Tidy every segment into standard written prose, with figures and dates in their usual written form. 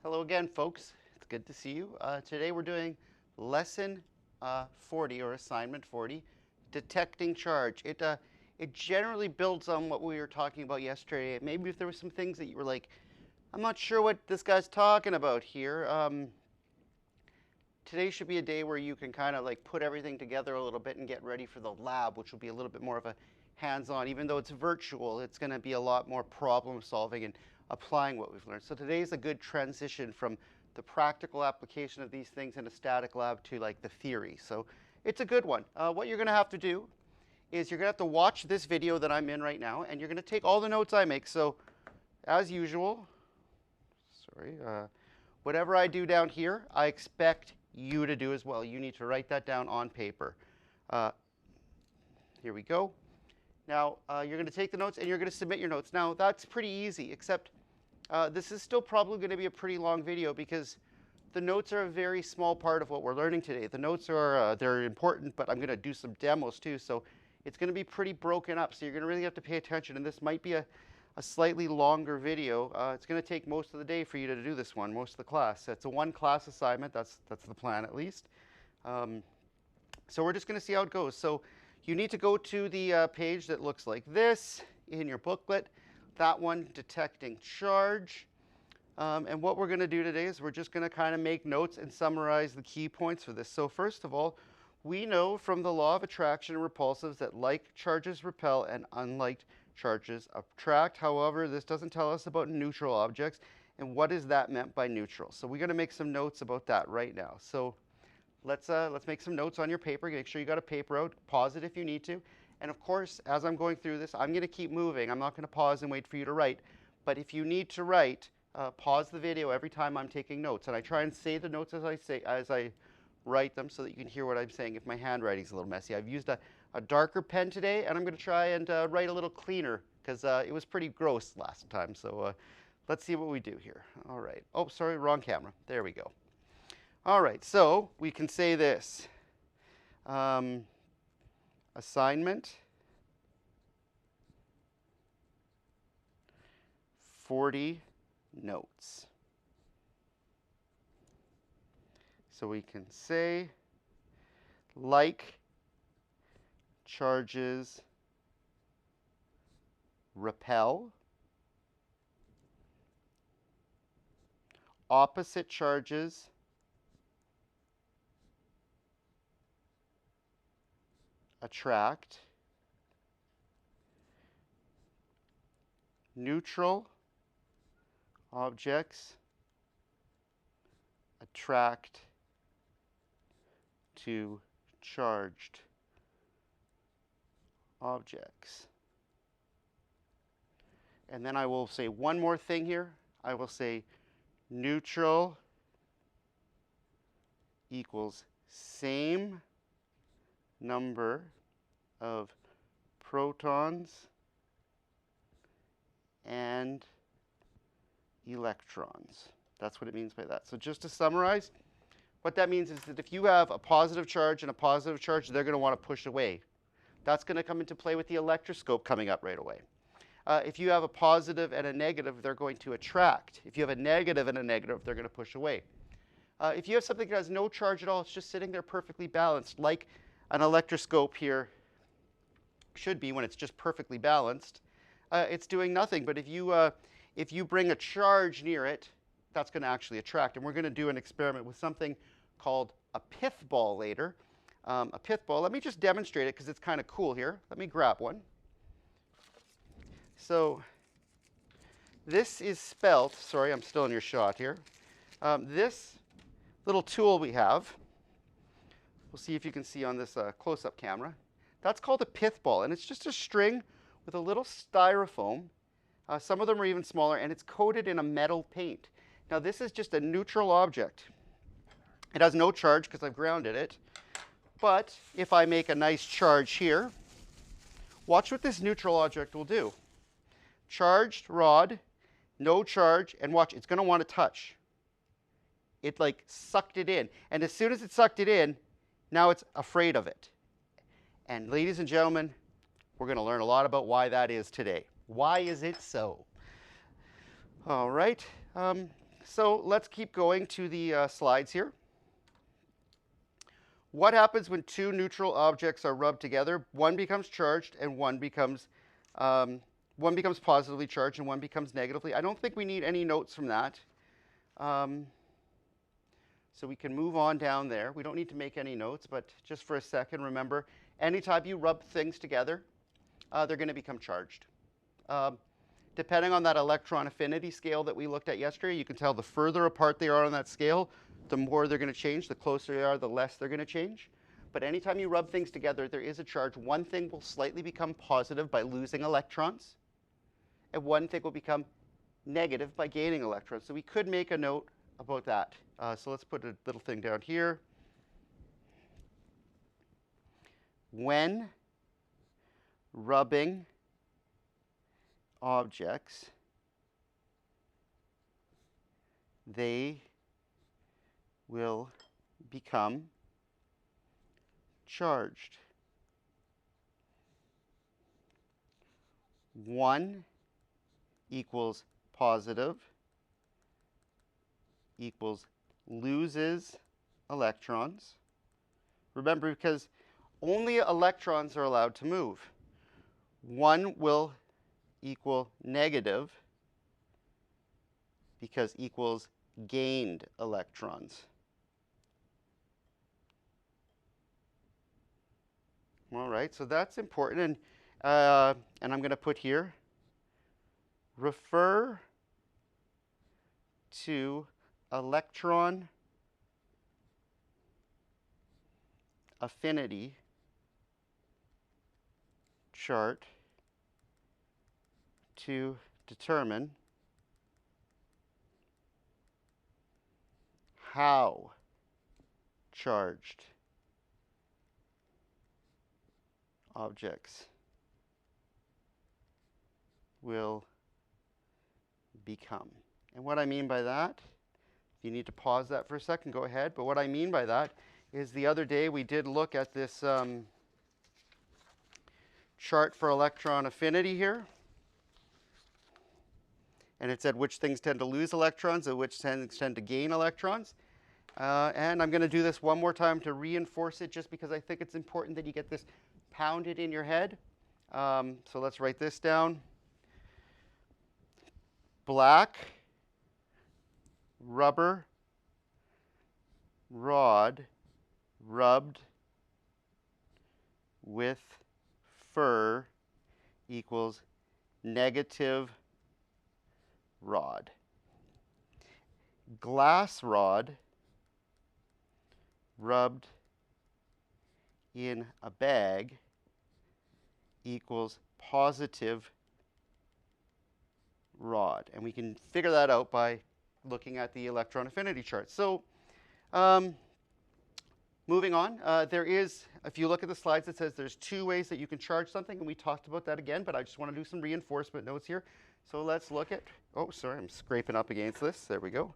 Hello again, folks. It's good to see you. Today we're doing lesson 40 or assignment 40, detecting charge. It generally builds on what we were talking about yesterday. Maybe if there were some things that you were like, I'm not sure what this guy's talking about here. Today should be a day where you can kind of like put everything together a little bit and get ready for the lab, which will be a little bit more of a hands-on. Even though it's virtual, it's going to be a lot more problem solving and applying what we've learned. So today is a good transition from the practical application of these things in a static lab to like the theory. So it's a good one. What you're going to have to do is you're going to have to watch this video that I'm in right now, and you're going to take all the notes I make. So as usual, whatever I do down here, I expect you to do as well. You need to write that down on paper. Here we go. Now, you're going to take the notes and you're going to submit your notes. Now, that's pretty easy, except this is still probably going to be a pretty long video because the notes are a very small part of what we're learning today. The notes are they're important, but I'm going to do some demos too, so it's going to be pretty broken up. So you're going to really have to pay attention, and this might be a slightly longer video. It's going to take most of the day for you to do this one, most of the class. It's a one-class assignment. That's the plan, at least. So we're just going to see how it goes. So you need to go to the page that looks like this in your booklet. That one, detecting charge. And what we're going to do today is we're just going to kind of make notes and summarize the key points for this. So first of all, we know from the law of attraction and repulsives that like charges repel and unlike charges attract. However, this doesn't tell us about neutral objects. And what is that meant by neutral? So we're going to make some notes about that right now. So let's make some notes on your paper. Make sure you got a paper out. Pause it if you need to. And of course, as I'm going through this, I'm going to keep moving. I'm not going to pause and wait for you to write. But if you need to write, pause the video every time I'm taking notes. And I try and say the notes as I write them so that you can hear what I'm saying if my handwriting's a little messy. I've used a darker pen today, and I'm going to try and write a little cleaner because it was pretty gross last time. So let's see what we do here. All right. Oh, sorry, wrong camera. There we go. All right, so we can say this. Assignment 40 notes. So we can say like charges repel, opposite charges attract, neutral objects attract to charged objects. And then I will say one more thing here. I will say neutral equals same number of protons and electrons. That's what it means by that. So just to summarize, what that means is that if you have a positive charge and a positive charge, they're going to want to push away. That's going to come into play with the electroscope coming up right away. If you have a positive and a negative, they're going to attract. If you have a negative and a negative, they're going to push away. If you have something that has no charge at all, it's just sitting there perfectly balanced, like an electroscope here should be when it's just perfectly balanced. It's doing nothing. But if you bring a charge near it, that's going to actually attract. And we're going to do an experiment with something called a pith ball later. A pith ball, let me just demonstrate it because it's kind of cool here. Let me grab one. So this is spelt, sorry, I'm still in your shot here. This little tool we have, we'll see if you can see on this close-up camera. That's called a pith ball, and it's just a string with a little styrofoam. Some of them are even smaller, and it's coated in a metal paint. Now, this is just a neutral object. It has no charge because I've grounded it. But if I make a nice charge here, watch what this neutral object will do. Charged rod, no charge, and watch, it's going to want to touch. It like sucked it in. And as soon as it sucked it in, now it's afraid of it. And ladies and gentlemen, we're going to learn a lot about why that is today. Why is it so? All right. so let's keep going to the slides here. What happens when two neutral objects are rubbed together? One becomes charged and one becomes positively charged and one becomes negatively. I don't think we need any notes from that. So we can move on down there. We don't need to make any notes, but just for a second, remember, anytime you rub things together, they're going to become charged. Depending on that electron affinity scale that we looked at yesterday, you can tell the further apart they are on that scale, the more they're going to change. The closer they are, the less they're going to change. But anytime you rub things together, there is a charge. One thing will slightly become positive by losing electrons, and one thing will become negative by gaining electrons. So we could make a note about that. So let's put a little thing down here. When rubbing objects, they will become charged. One equals positive equals loses electrons. Remember, because only electrons are allowed to move. One will equal negative because equals gained electrons. All right, so that's important. And I'm going to put here, refer to electron affinity chart to determine how charged objects will become. And what I mean by that, if you need to pause that for a second, go ahead. But what I mean by that is the other day we did look at this chart for electron affinity here. And it said which things tend to lose electrons and which things tend to gain electrons. And I'm going to do this one more time to reinforce it, just because I think it's important that you get this pounded in your head. So let's write this down. Black rubber rod rubbed with fur equals negative rod. Glass rod rubbed in a bag equals positive rod. And we can figure that out by looking at the electron affinity chart. So moving on, there is, if you look at the slides, it says there's two ways that you can charge something, and we talked about that again, but I just want to do some reinforcement notes here. So let's look at, oh, sorry, I'm scraping up against this. There we go.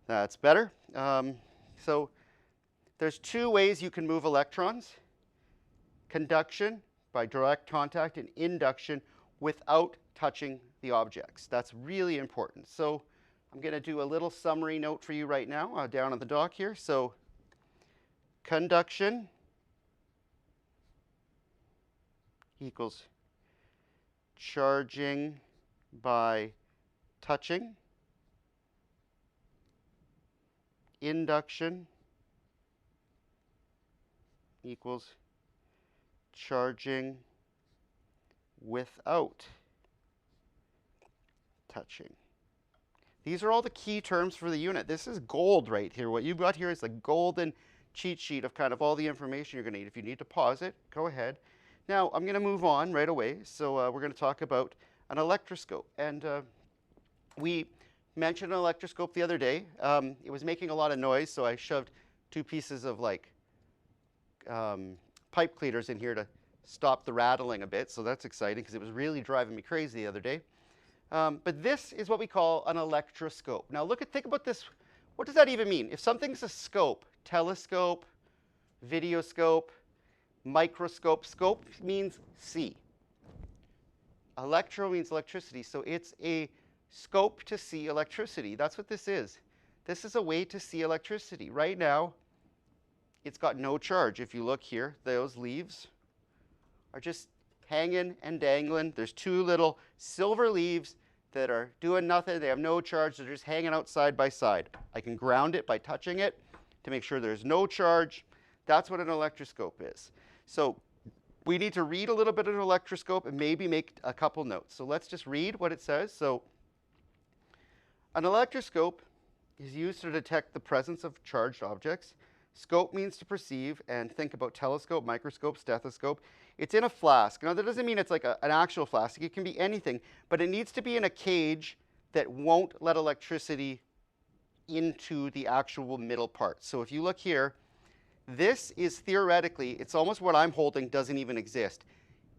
That's better. So there's two ways you can move electrons: conduction by direct contact and induction without touching the objects. That's really important. So I'm going to do a little summary note for you right now down on the dock here. So conduction equals charging by touching. Induction equals charging without touching. These are all the key terms for the unit. This is gold right here. What you've got here is a golden cheat sheet of kind of all the information you're going to need. If you need to pause it, go ahead. Now, I'm going to move on right away. So we're going to talk about an electroscope. And we mentioned an electroscope the other day. It was making a lot of noise, so I shoved two pieces of like pipe cleaners in here to stop the rattling a bit. So that's exciting because it was really driving me crazy the other day. But this is what we call an electroscope. Now think about this. What does that even mean? If something's a scope, telescope, videoscope, microscope, scope means see. Electro means electricity, so it's a scope to see electricity. That's what this is. This is a way to see electricity. Right now, it's got no charge. If you look here, those leaves are just hanging and dangling. There's two little silver leaves that are doing nothing. They have no charge. They're just hanging out side by side. I can ground it by touching it to make sure there's no charge. That's what an electroscope is. So we need to read a little bit of an electroscope and maybe make a couple notes. So let's just read what it says. So an electroscope is used to detect the presence of charged objects. Scope means to perceive, and think about telescope, microscope, stethoscope. It's in a flask. Now, that doesn't mean it's like an actual flask. It can be anything, but it needs to be in a cage that won't let electricity into the actual middle part. So if you look here, this is theoretically, it's almost what I'm holding doesn't even exist.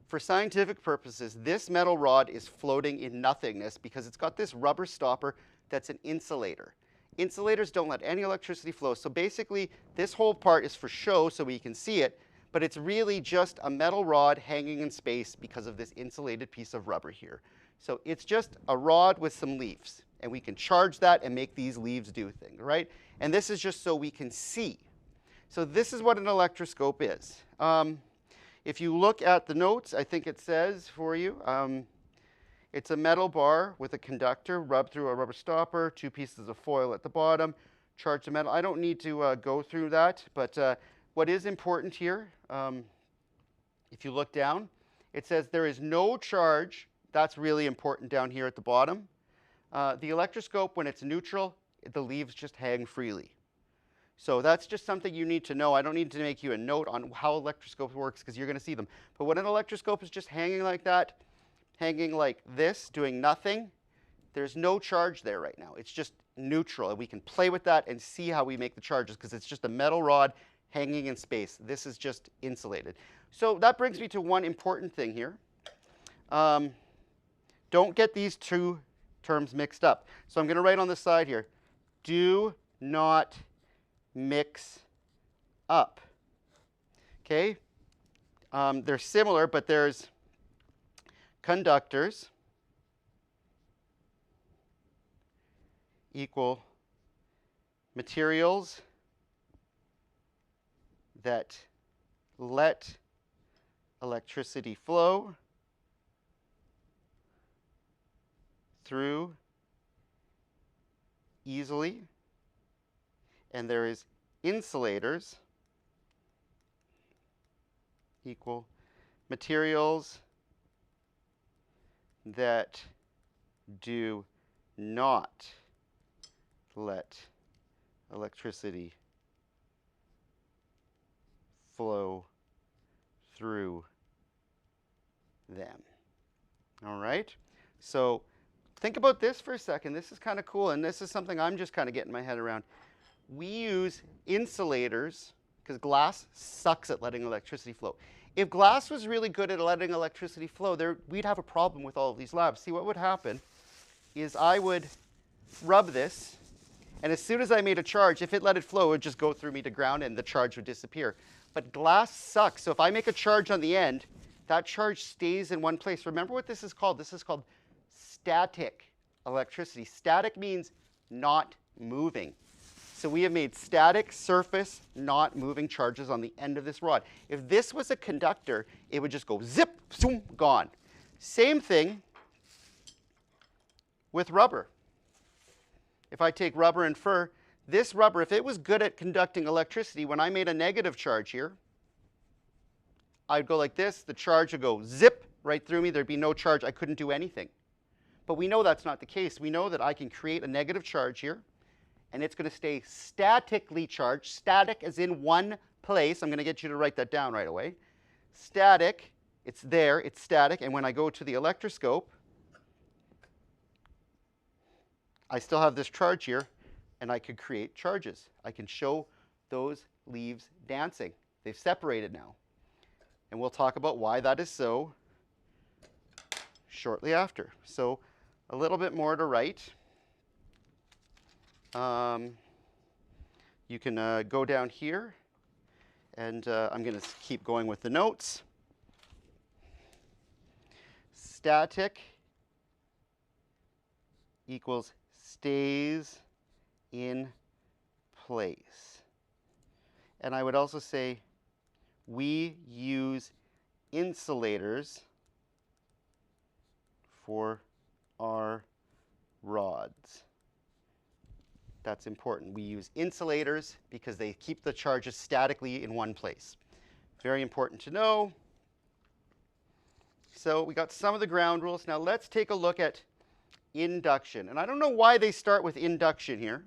For scientific purposes, this metal rod is floating in nothingness because it's got this rubber stopper that's an insulator. Insulators don't let any electricity flow. So basically, this whole part is for show so we can see it, but it's really just a metal rod hanging in space because of this insulated piece of rubber here. So it's just a rod with some leaves, and we can charge that and make these leaves do things, right? And this is just so we can see. So this is what an electroscope is. If you look at the notes, I think it says for you, it's a metal bar with a conductor rubbed through a rubber stopper, two pieces of foil at the bottom, charged to metal. I don't need to go through that, but what is important here, if you look down, it says there is no charge. That's really important down here at the bottom. The electroscope, when it's neutral, the leaves just hang freely. So that's just something you need to know. I don't need to make you a note on how electroscope works because you're going to see them. But when an electroscope is just hanging like that, hanging like this, doing nothing, there's no charge there right now. It's just neutral, and we can play with that and see how we make the charges because it's just a metal rod hanging in space. This is just insulated. So that brings me to one important thing here. Don't get these two terms mixed up. So I'm going to write on the side here, do not mix up. Okay? They're similar, but there's conductors equal materials that let electricity flow through easily, and there is insulators equal materials that do not let electricity flow through them. All right? So think about this for a second. This is kind of cool, and this is something I'm just kind of getting my head around. We use insulators because glass sucks at letting electricity flow. If glass was really good at letting electricity flow, we'd have a problem with all of these labs. See, what would happen is I would rub this, and as soon as I made a charge, if it let it flow, it would just go through me to ground and the charge would disappear. But glass sucks. So if I make a charge on the end, that charge stays in one place. Remember what this is called? This is called static electricity. Static means not moving. So we have made static surface not moving charges on the end of this rod. If this was a conductor, it would just go zip, zoom, gone. Same thing with rubber. If I take rubber and fur, this rubber, if it was good at conducting electricity, when I made a negative charge here, I'd go like this, the charge would go zip right through me, there'd be no charge, I couldn't do anything. But we know that's not the case. We know that I can create a negative charge here, and it's going to stay statically charged. Static as in one place. I'm going to get you to write that down right away. Static, it's there, it's static, and when I go to the electroscope, I still have this charge here, and I could create charges. I can show those leaves dancing. They've separated now. And we'll talk about why that is so shortly after. So a little bit more to write. You can go down here, and I'm going to keep going with the notes. Static equals stays in place. And I would also say we use insulators for our rods. That's important. We use insulators because they keep the charges statically in one place. Very important to know. So we got some of the ground rules. Now let's take a look at induction. And I don't know why they start with induction here.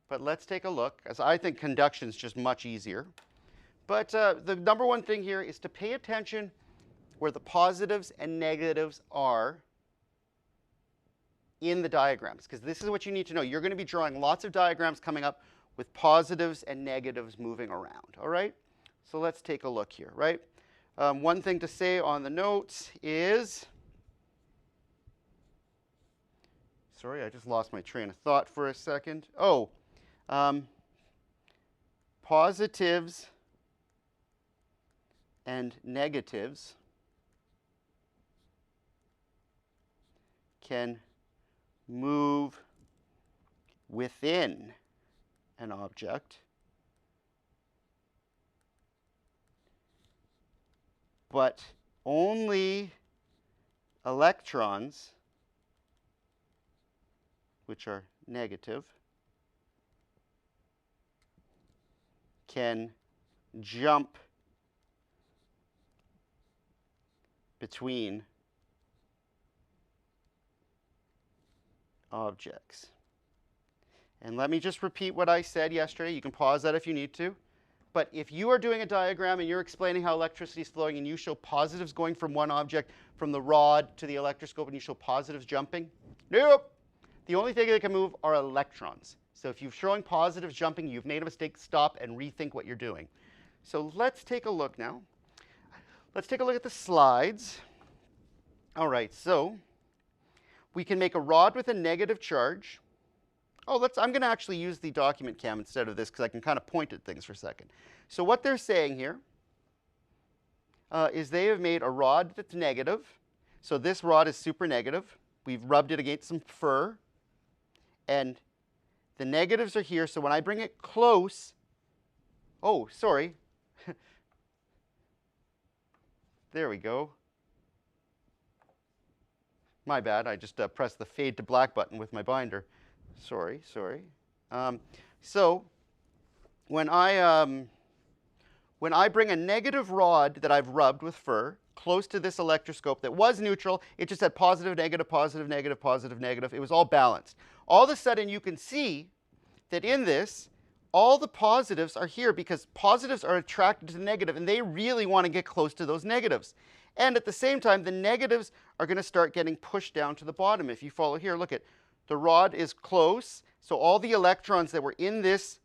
But let's take a look, as I think conduction is just much easier. But the number one thing here is to pay attention where the positives and negatives are in the diagrams, because this is what you need to know. You're going to be drawing lots of diagrams coming up with positives and negatives moving around, all right? So let's take a look here, right? One thing to say on the notes is, sorry, I just lost my train of thought for a second. Oh, positives and negatives can move within an object, but only electrons, which are negative, can jump between objects. And let me just repeat what I said yesterday. You can pause that if you need to. But if you are doing a diagram and you're explaining how electricity is flowing and you show positives going from one object, from the rod to the electroscope, and you show positives jumping, nope. The only thing that can move are electrons. So if you're showing positives jumping, you've made a mistake, stop and rethink what you're doing. So let's take a look now. Let's take a look at the slides. All right, so we can make a rod with a negative charge. Oh, I'm going to actually use the document cam instead of this because I can kind of point at things for a second. So what they're saying here is they have made a rod that's negative. So this rod is super negative. We've rubbed it against some fur. And the negatives are here. So when I bring it close, oh, sorry. There we go. My bad. I just pressed the fade to black button with my binder. Sorry. So when I bring a negative rod that I've rubbed with fur close to this electroscope that was neutral, it just had positive, negative, positive, negative, positive, negative. It was all balanced. All of a sudden, you can see that in this, all the positives are here because positives are attracted to the negative, and they really want to get close to those negatives. And at the same time, the negatives are going to start getting pushed down to the bottom. If you follow here, look at the rod is close, so all the electrons that were in this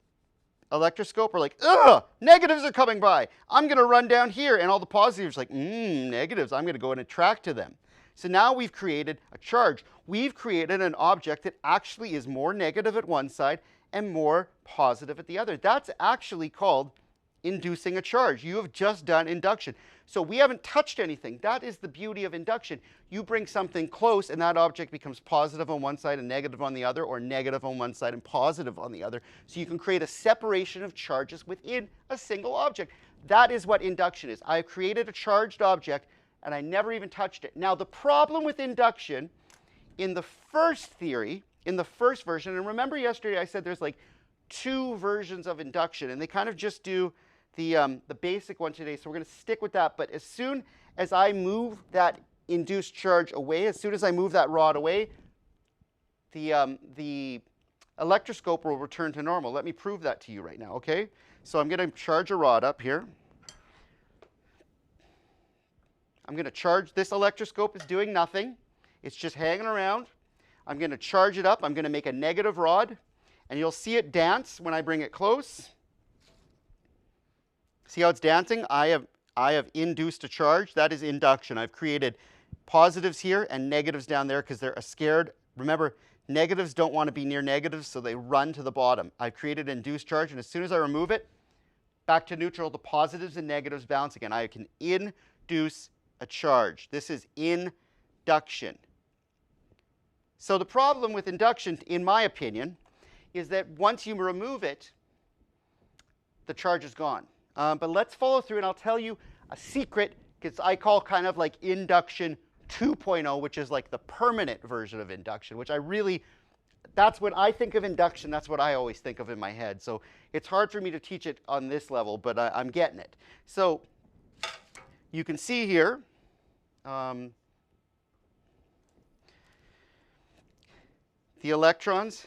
electroscope are like, ugh, negatives are coming by. I'm going to run down here, and all the positives are like, negatives. I'm going to go and attract to them. So now we've created a charge. We've created an object that actually is more negative at one side and more positive at the other. That's actually called inducing a charge. You have just done induction. So we haven't touched anything. That is the beauty of induction. You bring something close and that object becomes positive on one side and negative on the other, or negative on one side and positive on the other. So you can create a separation of charges within a single object. That is what induction is. I've created a charged object and I never even touched it. Now the problem with induction in the first theory, in the first version, and remember yesterday I said there's like 2 versions of induction and they kind of just do the basic one today, so we're going to stick with that. But as soon as I move that induced charge away, as soon as I move that rod away, the electroscope will return to normal. Let me prove that to you right now, okay? So I'm going to charge a rod up here. I'm going to charge, this electroscope is doing nothing. It's just hanging around. I'm going to charge it up. I'm going to make a negative rod, and you'll see it dance when I bring it close. See how it's dancing? I have induced a charge. That is induction. I've created positives here and negatives down there because they're scared. Remember, negatives don't want to be near negatives, so they run to the bottom. I've created an induced charge, and as soon as I remove it, back to neutral, the positives and negatives bounce again. I can induce a charge. This is induction. So the problem with induction, in my opinion, is that once you remove it, the charge is gone. But let's follow through, and I'll tell you a secret, because I call kind of like induction 2.0, which is like the permanent version of induction, which I really, that's when I think of induction, that's what I always think of in my head. So it's hard for me to teach it on this level, but I'm getting it. So you can see here, the electrons,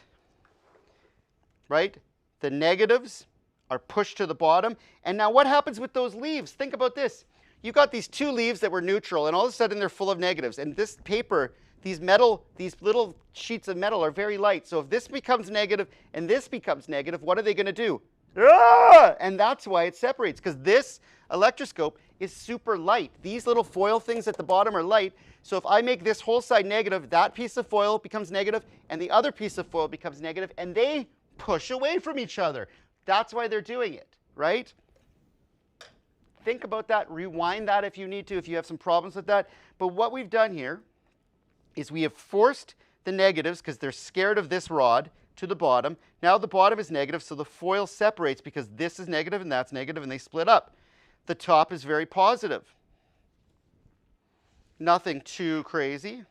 right? The negatives are pushed to the bottom. And now what happens with those leaves? Think about this. You've got these two leaves that were neutral, and all of a sudden they're full of negatives. And this paper, these little sheets of metal are very light. So if this becomes negative and this becomes negative, what are they going to do? Ah! And that's why it separates, because this electroscope is super light. These little foil things at the bottom are light. So if I make this whole side negative, that piece of foil becomes negative, and the other piece of foil becomes negative, and they push away from each other. That's why they're doing it, right? Think about that. Rewind that if you need to, if you have some problems with that. But what we've done here is we have forced the negatives, because they're scared of this rod, to the bottom. Now the bottom is negative, so the foil separates because this is negative and that's negative, and they split up. The top is very positive. Nothing too crazy.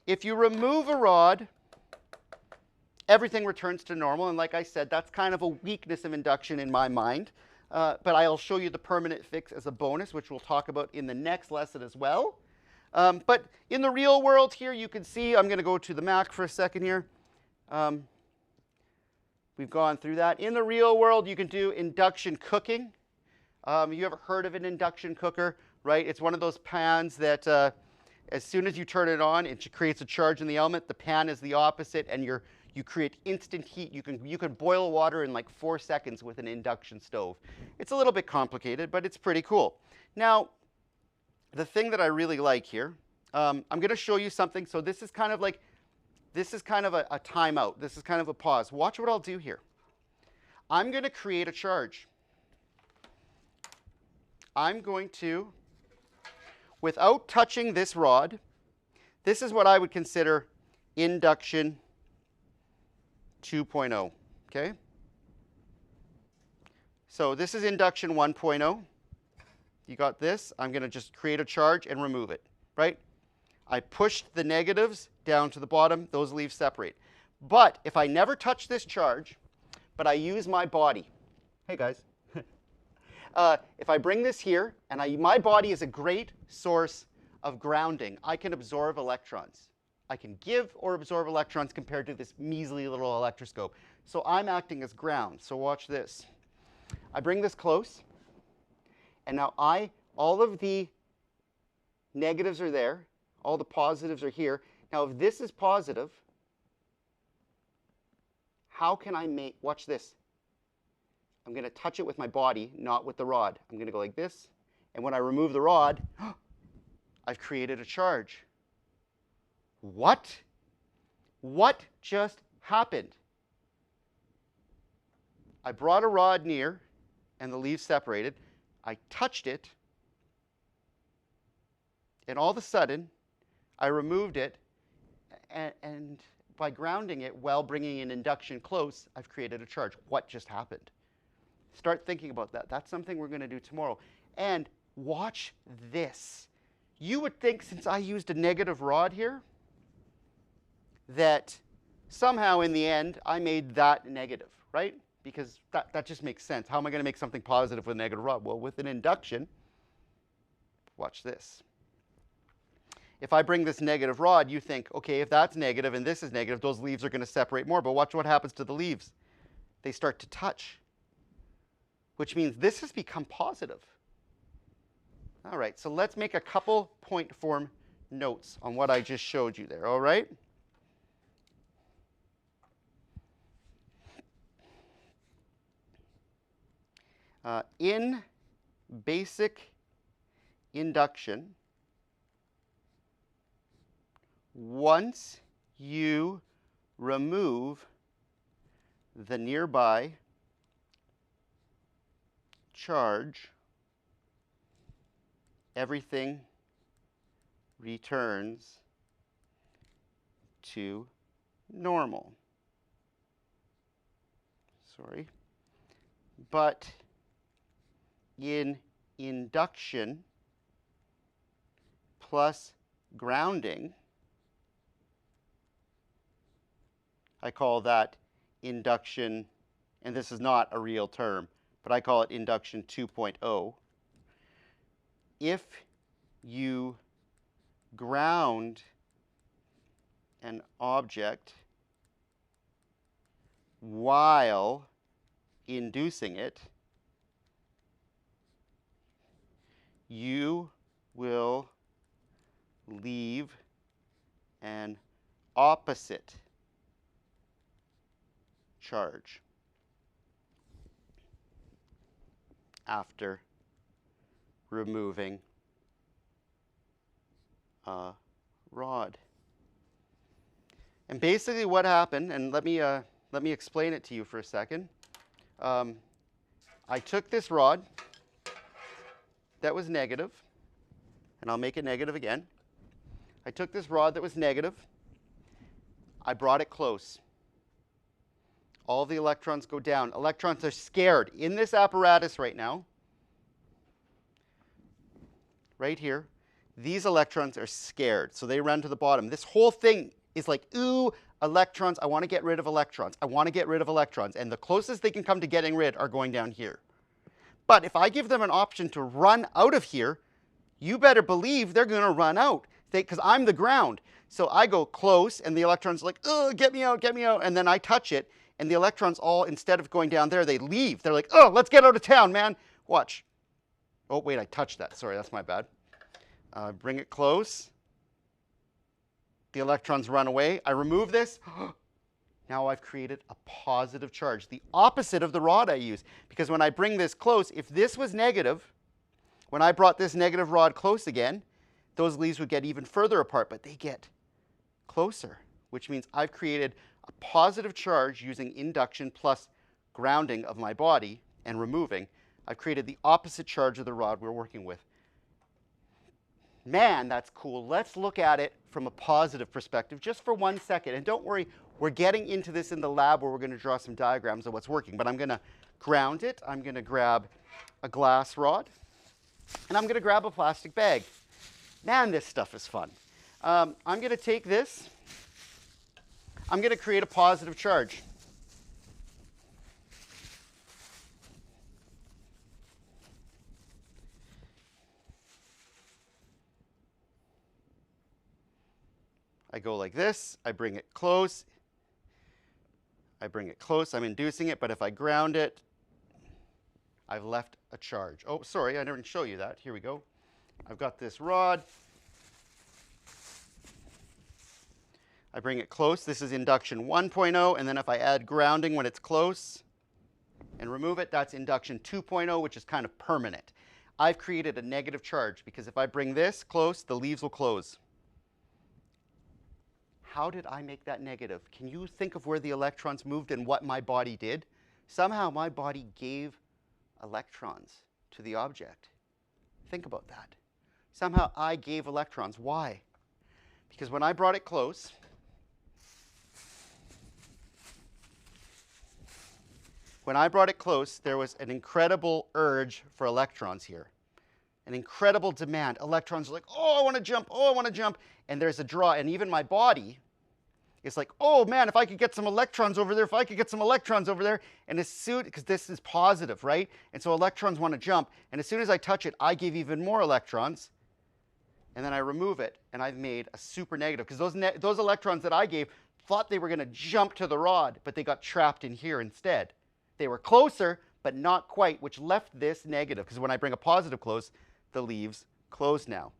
If you remove a rod, everything returns to normal. And like I said, that's kind of a weakness of induction in my mind. But I'll show you the permanent fix as a bonus, which we'll talk about in the next lesson as well. But in the real world here, you can see, I'm going to go to the Mac for a second here. We've gone through that. In the real world, you can do induction cooking. You ever heard of an induction cooker, right? It's one of those pans that as soon as you turn it on, it creates a charge in the element. The pan is the opposite, and you create instant heat. You can boil water in like 4 seconds with an induction stove. It's a little bit complicated, but it's pretty cool. Now, the thing that I really like here, I'm going to show you something. So this is kind of like, this is kind of a timeout. This is kind of a pause. Watch what I'll do here. I'm going to create a charge. I'm going to, without touching this rod, this is what I would consider induction 2.0, okay? So this is induction 1.0. You got this. I'm going to just create a charge and remove it, right? I pushed the negatives down to the bottom. Those leaves separate. But if I never touch this charge, but I use my body, hey guys, if I bring this here, and my body is a great source of grounding, I can absorb electrons. I can give or absorb electrons compared to this measly little electroscope. So I'm acting as ground. So watch this. I bring this close, and now all of the negatives are there. All the positives are here. Now, if this is positive, how can I make, watch this. I'm going to touch it with my body, not with the rod. I'm going to go like this. And when I remove the rod, I've created a charge. What? What just happened? I brought a rod near, and the leaves separated. I touched it, and all of a sudden, I removed it, and by grounding it while bringing an induction close, I've created a charge. What just happened? Start thinking about that. That's something we're going to do tomorrow. And watch this. You would think, since I used a negative rod here, that somehow in the end I made that negative, right? Because that just makes sense. How am I going to make something positive with a negative rod? Well, with an induction, watch this. If I bring this negative rod, you think, okay, if that's negative and this is negative, those leaves are going to separate more. But watch what happens to the leaves. They start to touch, which means this has become positive. All right, so let's make a couple point form notes on what I just showed you there, all right? In basic induction, once you remove the nearby charge, everything returns to normal. Sorry. But in induction plus grounding, I call that induction, and this is not a real term, but I call it induction 2.0. If you ground an object while inducing it, you will leave an opposite charge after removing a rod. And basically what happened, and let me explain it to you for a second. I took this rod that was negative, and I'll make it negative again. I took this rod that was negative, I brought it close. All the electrons go down. Electrons are scared. In this apparatus right now, right here, these electrons are scared, so they run to the bottom. This whole thing is like, ooh, electrons, I want to get rid of electrons. I want to get rid of electrons. And the closest they can come to getting rid are going down here. But if I give them an option to run out of here, you better believe they're going to run out, because I'm the ground. So I go close, and the electrons are like, oh, get me out, and then I touch it, and the electrons all, instead of going down there, they leave. They're like, oh, let's get out of town, man. Watch. Oh, wait, I touched that. Sorry, that's my bad. Bring it close. The electrons run away. I remove this. Now I've created a positive charge, the opposite of the rod I use. Because when I bring this close, if this was negative, when I brought this negative rod close again, those leaves would get even further apart, but they get closer, which means I've created a positive charge using induction plus grounding of my body and removing. I've created the opposite charge of the rod we're working with. Man, that's cool. Let's look at it from a positive perspective just for 1 second. And don't worry, we're getting into this in the lab where we're going to draw some diagrams of what's working. But I'm going to ground it. I'm going to grab a glass rod. And I'm going to grab a plastic bag. Man, this stuff is fun. I'm going to take this. I'm going to create a positive charge. I go like this, I bring it close, I'm inducing it, but if I ground it, I've left a charge. Oh, sorry, I didn't show you that. Here we go. I've got this rod. I bring it close. This is induction 1.0, and then if I add grounding when it's close and remove it, that's induction 2.0, which is kind of permanent. I've created a negative charge because if I bring this close, the leaves will close. How did I make that negative? Can you think of where the electrons moved and what my body did? Somehow my body gave electrons to the object. Think about that. Somehow I gave electrons. Why? Because when I brought it close, there was an incredible urge for electrons here. An incredible demand. Electrons are like, oh, I want to jump, oh, I want to jump. And there's a draw. And even my body is like, oh, man, if I could get some electrons over there, And as soon, because this is positive, right? And so electrons want to jump. And as soon as I touch it, I give even more electrons. And then I remove it, and I've made a super negative. Because those electrons that I gave thought they were going to jump to the rod, but they got trapped in here instead. They were closer, but not quite, which left this negative. Because when I bring a positive close, the leaves close now.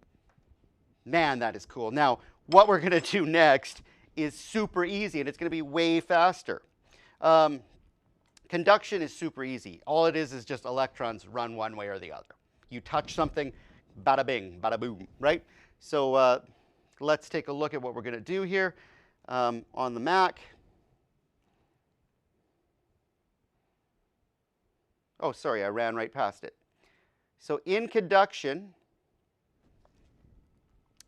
Man, that is cool. Now, what we're going to do next is super easy, and it's going to be way faster. Conduction is super easy. All it is just electrons run one way or the other. You touch something, bada bing, bada boom, right? So let's take a look at what we're going to do here on the Mac. Oh, sorry, I ran right past it. So in conduction,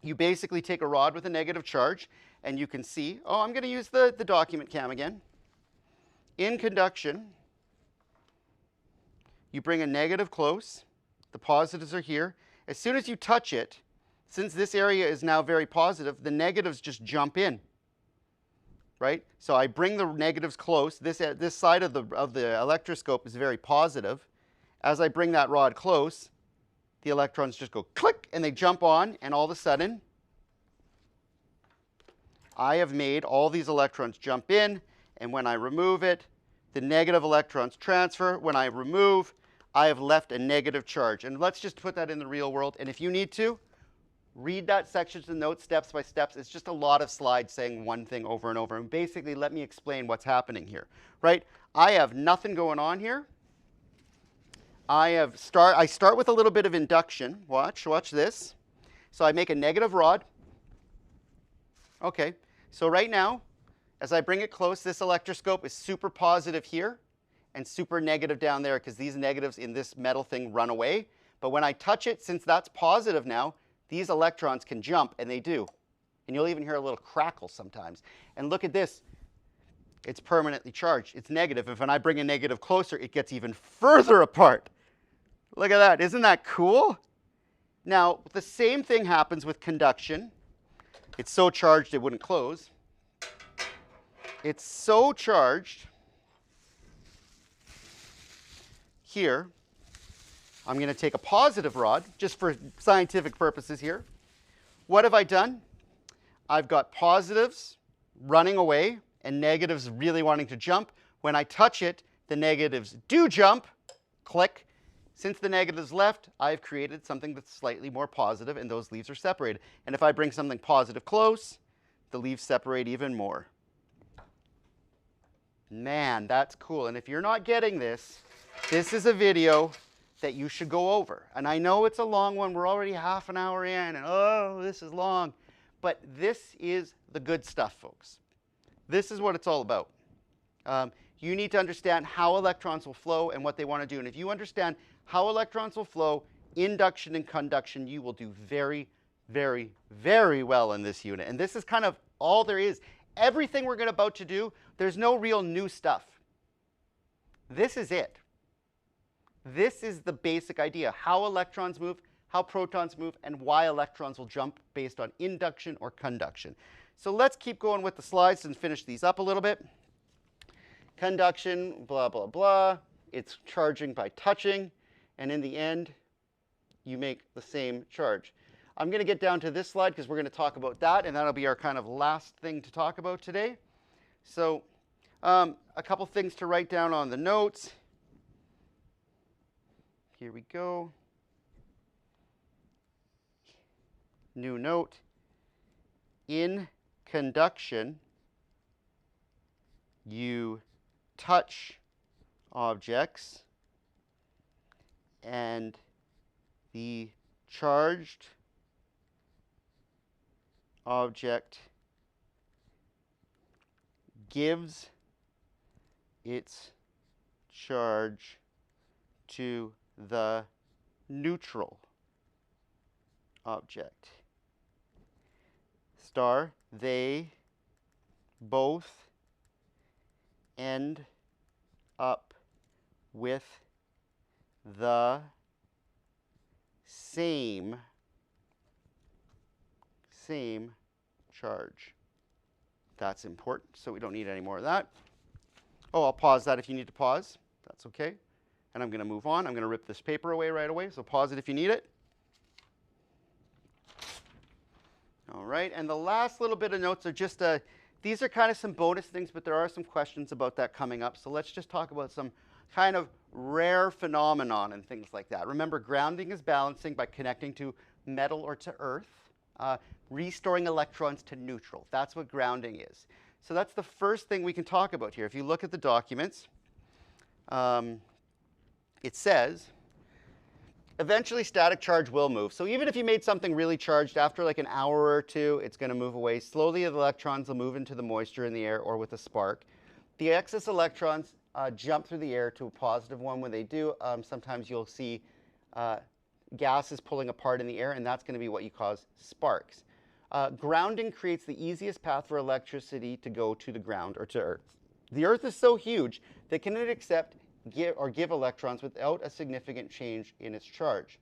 you basically take a rod with a negative charge, and you can see, oh, I'm going to use the document cam again. In conduction, you bring a negative close. The positives are here. As soon as you touch it, since this area is now very positive, the negatives just jump in, right? So I bring the negatives close. This side of the electroscope is very positive. As I bring that rod close, the electrons just go click, and they jump on, and all of a sudden, I have made all these electrons jump in, and when I remove it, the negative electrons transfer. When I remove, I have left a negative charge. And let's just put that in the real world. And if you need to, read that section to notes steps by steps. It's just a lot of slides saying one thing over and over. And basically, let me explain what's happening here, right? I have nothing going on here. I start with a little bit of induction. Watch this. So I make a negative rod. Okay, so right now, as I bring it close, this electroscope is super positive here and super negative down there because these negatives in this metal thing run away. But when I touch it, since that's positive now, these electrons can jump, and they do. And you'll even hear a little crackle sometimes. And look at this. It's permanently charged. It's negative. If when I bring a negative closer, it gets even further apart. Look at that. Isn't that cool? Now, the same thing happens with conduction. It's so charged it wouldn't close. It's so charged here. I'm going to take a positive rod, just for scientific purposes here. What have I done? I've got positives running away and negatives really wanting to jump. When I touch it, the negatives do jump. Click. Since the negatives left, I've created something that's slightly more positive, and those leaves are separated. And if I bring something positive close, the leaves separate even more. Man, that's cool. And if you're not getting this, this is a video that you should go over. And I know it's a long one. We're already half an hour in, and oh, this is long. But this is the good stuff, folks. This is what it's all about. You need to understand how electrons will flow and what they want to do. And if you understand how electrons will flow, induction and conduction, you will do very, very, very well in this unit. And this is kind of all there is. Everything we're about to do, there's no real new stuff. This is it. This is the basic idea. How electrons move, how protons move, and why electrons will jump based on induction or conduction. So let's keep going with the slides and finish these up a little bit. Conduction, blah, blah, blah. It's charging by touching. And in the end, you make the same charge. I'm going to get down to this slide because we're going to talk about that, and that'll be our kind of last thing to talk about today. So a couple things to write down on the notes. Here we go. New note. In conduction, you touch objects, and the charged object gives its charge to the neutral object. Star, they both end up with the same charge. That's important, so we don't need any more of that. Oh, I'll pause that if you need to pause. That's okay. And I'm going to move on. I'm going to rip this paper away right away, so pause it if you need it. All right, and the last little bit of notes are just, these are kind of some bonus things, but there are some questions about that coming up. So let's just talk about some kind of rare phenomenon and things like that. Remember, grounding is balancing by connecting to metal or to earth, restoring electrons to neutral. That's what grounding is. So that's the first thing we can talk about here. If you look at the documents, it says, eventually static charge will move. So even if you made something really charged, after like an hour or two, it's going to move away. Slowly, the electrons will move into the moisture in the air or with a spark. The excess electrons jump through the air to a positive one. When they do, sometimes you'll see gases pulling apart in the air, and that's going to be what you cause sparks. Grounding creates the easiest path for electricity to go to the ground or to Earth. The Earth is so huge that can it accept give electrons without a significant change in its charge.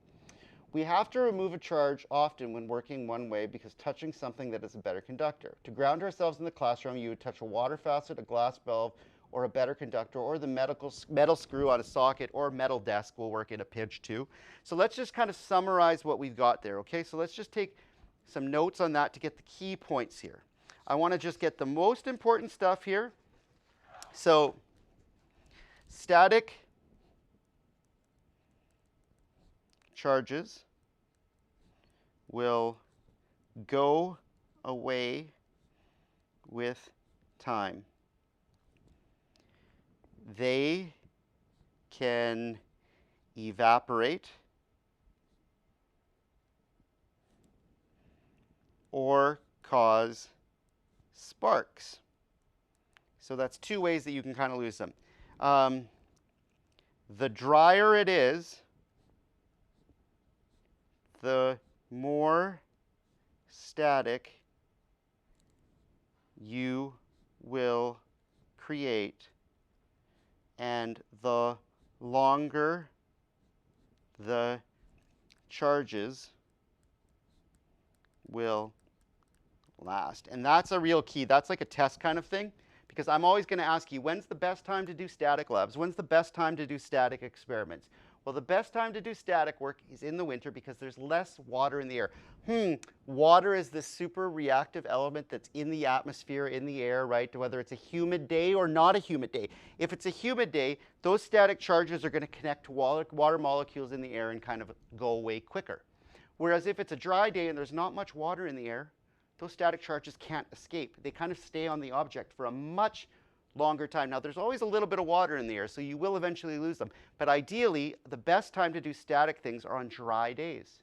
We have to remove a charge often when working one way because touching something that is a better conductor. To ground ourselves in the classroom, you would touch a water faucet, a glass valve, or a better conductor, or the metal screw on a socket or metal desk will work in a pinch too. So let's just kind of summarize what we've got there, okay? So let's just take some notes on that to get the key points here. I want to just get the most important stuff here. So static charges will go away with time. They can evaporate or cause sparks. So that's two ways that you can kind of lose them. The drier it is, the more static you will create, and the longer the charges will last. And that's a real key. That's like a test kind of thing, because I'm always going to ask you, when's the best time to do static labs? When's the best time to do static experiments? Well, the best time to do static work is in the winter because there's less water in the air. Water is this super reactive element that's in the atmosphere, in the air, right? Whether it's a humid day or not a humid day. If it's a humid day, those static charges are going to connect to water molecules in the air and kind of go away quicker. Whereas if it's a dry day and there's not much water in the air, those static charges can't escape. They kind of stay on the object for a much longer time. Now, there's always a little bit of water in the air, so you will eventually lose them. But ideally, the best time to do static things are on dry days,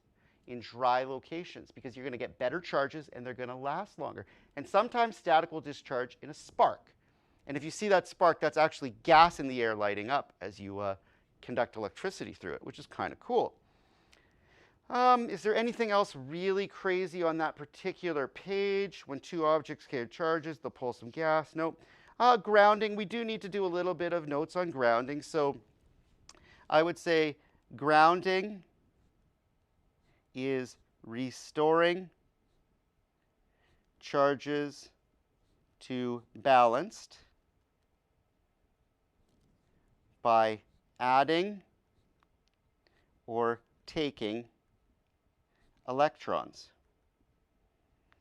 in dry locations, because you're going to get better charges and they're going to last longer. And sometimes static will discharge in a spark. And if you see that spark, that's actually gas in the air lighting up as you conduct electricity through it, which is kind of cool. Is there anything else really crazy on that particular page? When two objects carry charges, they'll pull some gas. Nope. Grounding, we do need to do a little bit of notes on grounding. So I would say grounding is restoring charges to balanced by adding or taking electrons.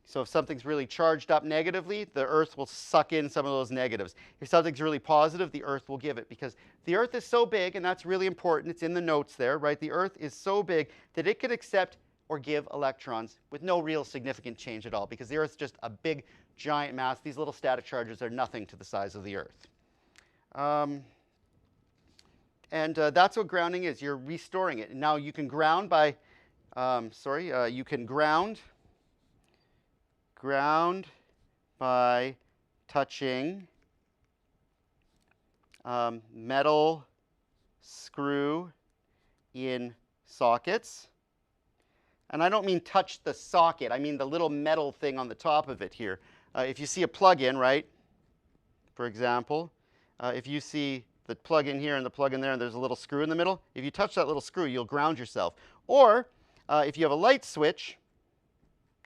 So if something's really charged up negatively, the Earth will suck in some of those negatives. If something's really positive, the Earth will give it, because the Earth is so big, and that's really important, it's in the notes there, right? The Earth is so big that it can accept or give electrons with no real significant change at all, because the Earth's just a big, giant mass. These little static charges are nothing to the size of the Earth. That's what grounding is. You're restoring it. Now you can ground by, you can ground by touching metal screw in sockets. And I don't mean touch the socket. I mean the little metal thing on the top of it here. If you see a plug-in, right, for example, if you see the plug-in here and the plug-in there and there's a little screw in the middle, if you touch that little screw, you'll ground yourself. Or if you have a light switch,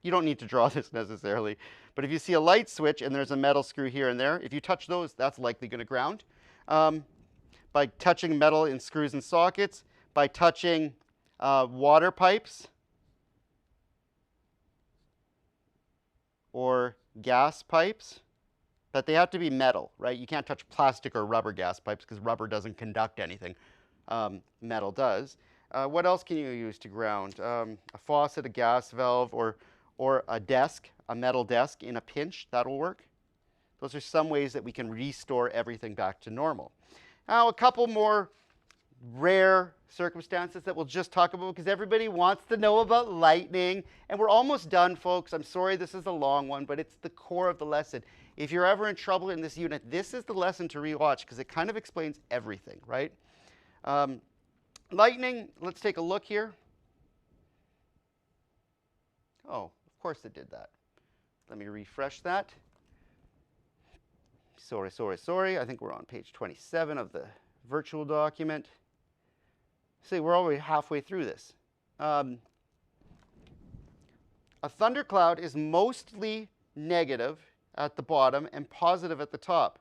you don't need to draw this necessarily, but if you see a light switch and there's a metal screw here and there, if you touch those, that's likely going to ground. By touching metal in screws and sockets, by touching water pipes or gas pipes, but they have to be metal, right? You can't touch plastic or rubber gas pipes because rubber doesn't conduct anything. Metal does. What else can you use to ground? A faucet, a gas valve, or a desk, a metal desk in a pinch, that'll work. Those are some ways that we can restore everything back to normal. Now, a couple more rare circumstances that we'll just talk about because everybody wants to know about lightning. And we're almost done, folks. I'm sorry this is a long one, but it's the core of the lesson. If you're ever in trouble in this unit, this is the lesson to rewatch because it kind of explains everything, right? Lightning, let's take a look here. Oh, of course it did that. Let me refresh that. Sorry. I think we're on page 27 of the virtual document. See, we're already halfway through this. A thundercloud is mostly negative at the bottom and positive at the top.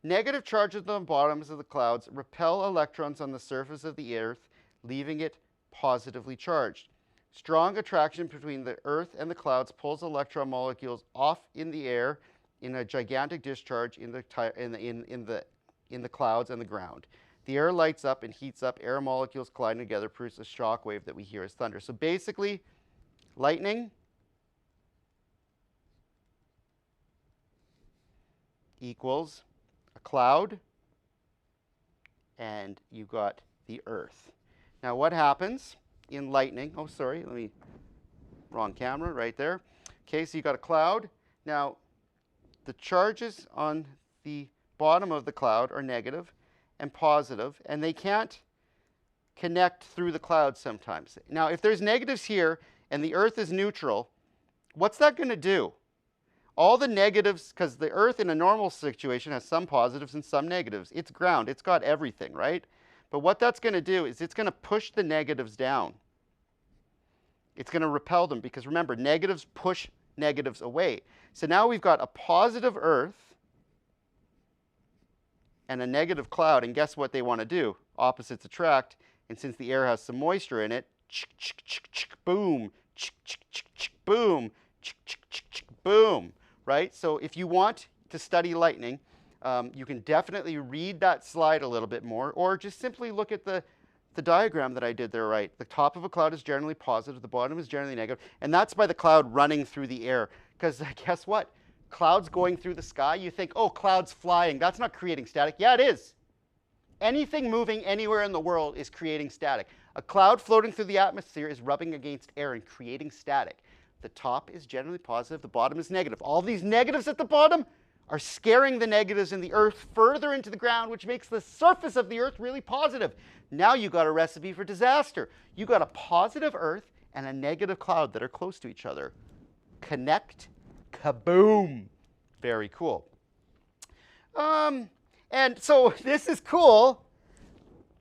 Negative charges at the bottoms of the clouds repel electrons on the surface of the Earth, leaving it positively charged. Strong attraction between the Earth and the clouds pulls electron molecules off in the air in a gigantic discharge in the clouds and the ground. The air lights up and heats up. Air molecules colliding together produce a shock wave that we hear as thunder. So basically, lightning equals a cloud, and you got the Earth. Now what happens in lightning? Oh, sorry, wrong camera, right there. Okay, so you got a cloud. Now, the charges on the bottom of the cloud are negative and positive, and they can't connect through the cloud sometimes. Now, if there's negatives here and the Earth is neutral, what's that going to do? All the negatives, because the Earth in a normal situation has some positives and some negatives. It's ground. It's got everything, right? But what that's going to do is it's going to push the negatives down. It's going to repel them because, remember, negatives push negatives away. So now we've got a positive Earth and a negative cloud. And guess what they want to do? Opposites attract. And since the air has some moisture in it, boom, boom, boom. Right? So if you want to study lightning, you can definitely read that slide a little bit more, or just simply look at the diagram that I did there, right? The top of a cloud is generally positive, the bottom is generally negative, and that's by the cloud running through the air. Because guess what? Clouds going through the sky, you think, oh, clouds flying, that's not creating static. Yeah, it is. Anything moving anywhere in the world is creating static. A cloud floating through the atmosphere is rubbing against air and creating static. The top is generally positive, the bottom is negative. All these negatives at the bottom are scaring the negatives in the Earth further into the ground, which makes the surface of the Earth really positive. Now you got a recipe for disaster. You got a positive Earth and a negative cloud that are close to each other. Connect, kaboom. Very cool. And so this is cool.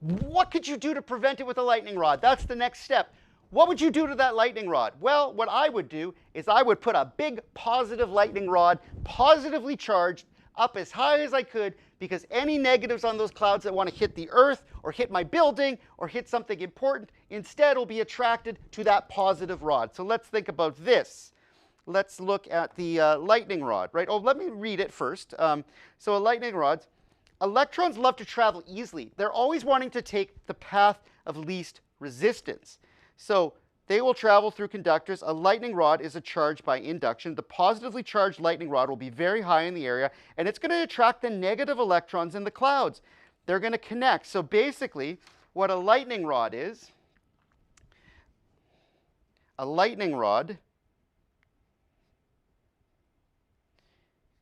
What could you do to prevent it with a lightning rod? That's the next step. What would you do to that lightning rod? Well, what I would do is I would put a big positive lightning rod, positively charged, up as high as I could, because any negatives on those clouds that want to hit the Earth or hit my building or hit something important instead will be attracted to that positive rod. So let's think about this. Let's look at the lightning rod, right? Oh, let me read it first. So a lightning rod, electrons love to travel easily. They're always wanting to take the path of least resistance. So they will travel through conductors. A lightning rod is a charge by induction. The positively charged lightning rod will be very high in the area, and it's going to attract the negative electrons in the clouds. They're going to connect. So basically, what a lightning rod is,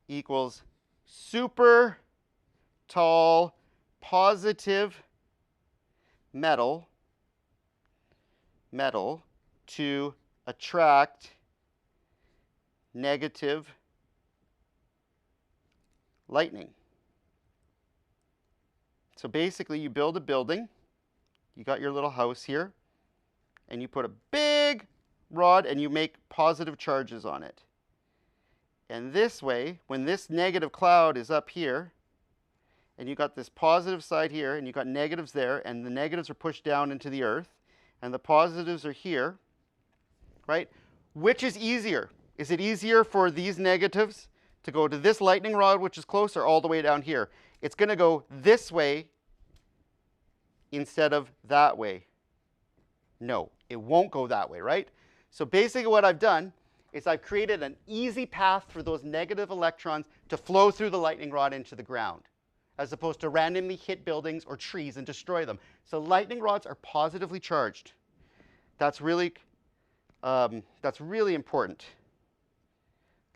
equals super tall positive metal to attract negative lightning. So basically, you build a building, you got your little house here, and you put a big rod and you make positive charges on it. And this way, when this negative cloud is up here, and you got this positive side here, and you got negatives there, and the negatives are pushed down into the Earth, and the positives are here, right? Which is easier? Is it easier for these negatives to go to this lightning rod, which is closer, all the way down here? It's going to go this way instead of that way. No, it won't go that way, right? So basically what I've done is I've created an easy path for those negative electrons to flow through the lightning rod into the ground, as opposed to randomly hit buildings or trees and destroy them. So lightning rods are positively charged. That's really important.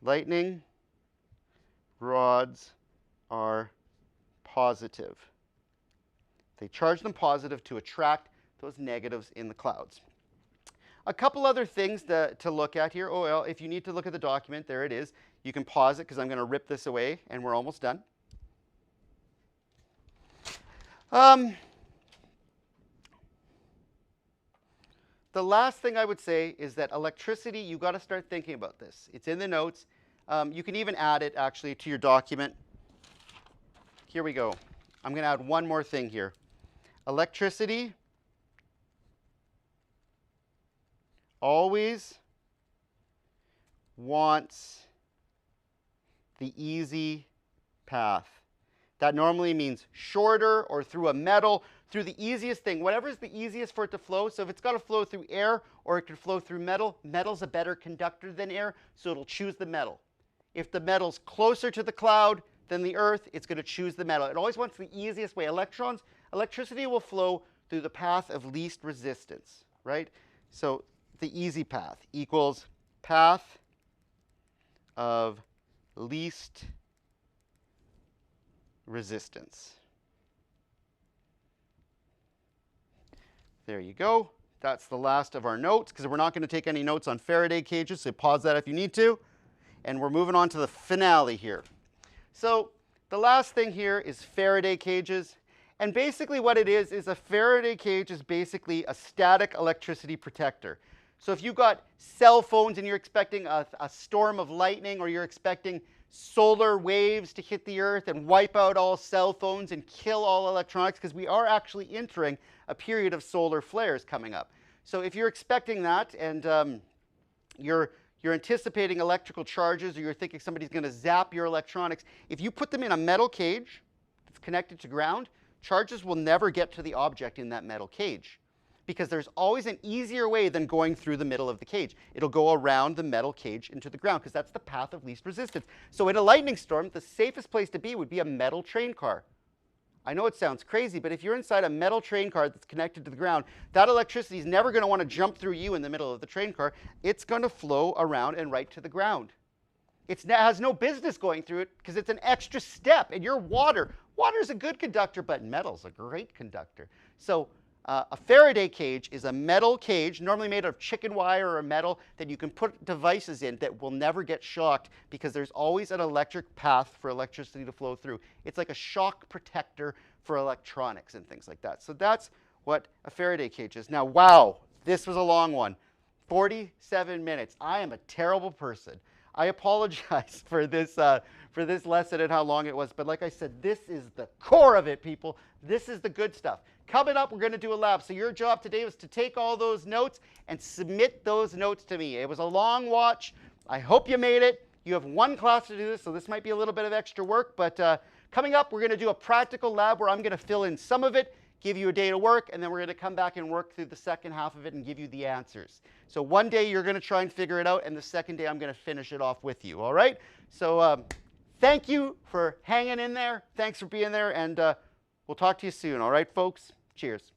Lightning rods are positive. They charge them positive to attract those negatives in the clouds. a couple other things to look at here. Oh, well, if you need to look at the document, there it is. You can pause it because I'm going to rip this away and we're almost done. The last thing I would say is that electricity, you've got to start thinking about this. It's in the notes. You can even add it actually to your document. Here we go. I'm going to add one more thing here. Electricity always wants the easy path. That normally means shorter or through a metal, through the easiest thing, whatever is the easiest for it to flow. So if it's got to flow through air or it could flow through metal, metal's a better conductor than air, so it'll choose the metal. If the metal's closer to the cloud than the earth, it's going to choose the metal. It always wants the easiest way. Electricity will flow through the path of least resistance, right? So the easy path equals path of least resistance. There you go. That's the last of our notes, because we're not going to take any notes on Faraday cages, so pause that if you need to. And we're moving on to the finale here. So the last thing here is Faraday cages. And basically what it is a Faraday cage is basically a static electricity protector. So if you've got cell phones and you're expecting a storm of lightning, or you're expecting solar waves to hit the earth and wipe out all cell phones and kill all electronics, because we are actually entering a period of solar flares coming up. So if you're expecting that and you're anticipating electrical charges, or you're thinking somebody's going to zap your electronics, if you put them in a metal cage that's connected to ground, charges will never get to the object in that metal cage, because there's always an easier way than going through the middle of the cage. It'll go around the metal cage into the ground, because that's the path of least resistance. So in a lightning storm, the safest place to be would be a metal train car. I know it sounds crazy, but if you're inside a metal train car that's connected to the ground, that electricity is never going to want to jump through you in the middle of the train car. It's going to flow around and right to the ground. It has no business going through it, because it's an extra step. And your water is a good conductor, but metal's a great conductor. So a Faraday cage is a metal cage, normally made of chicken wire or metal, that you can put devices in that will never get shocked, because there's always an electric path for electricity to flow through. It's like a shock protector for electronics and things like that. So that's what a Faraday cage is. Now, wow, this was a long one. 47 minutes. I am a terrible person. I apologize for this lesson and how long it was. But like I said, this is the core of it, people. This is the good stuff. Coming up, we're going to do a lab. So your job today was to take all those notes and submit those notes to me. It was a long watch. I hope you made it. You have one class to do this, so this might be a little bit of extra work. But coming up, we're going to do a practical lab where I'm going to fill in some of it, give you a day to work, and then we're going to come back and work through the second half of it and give you the answers. So one day you're going to try and figure it out, and the second day I'm going to finish it off with you, all right? So thank you for hanging in there. Thanks for being there, and we'll talk to you soon, all right, folks? Cheers.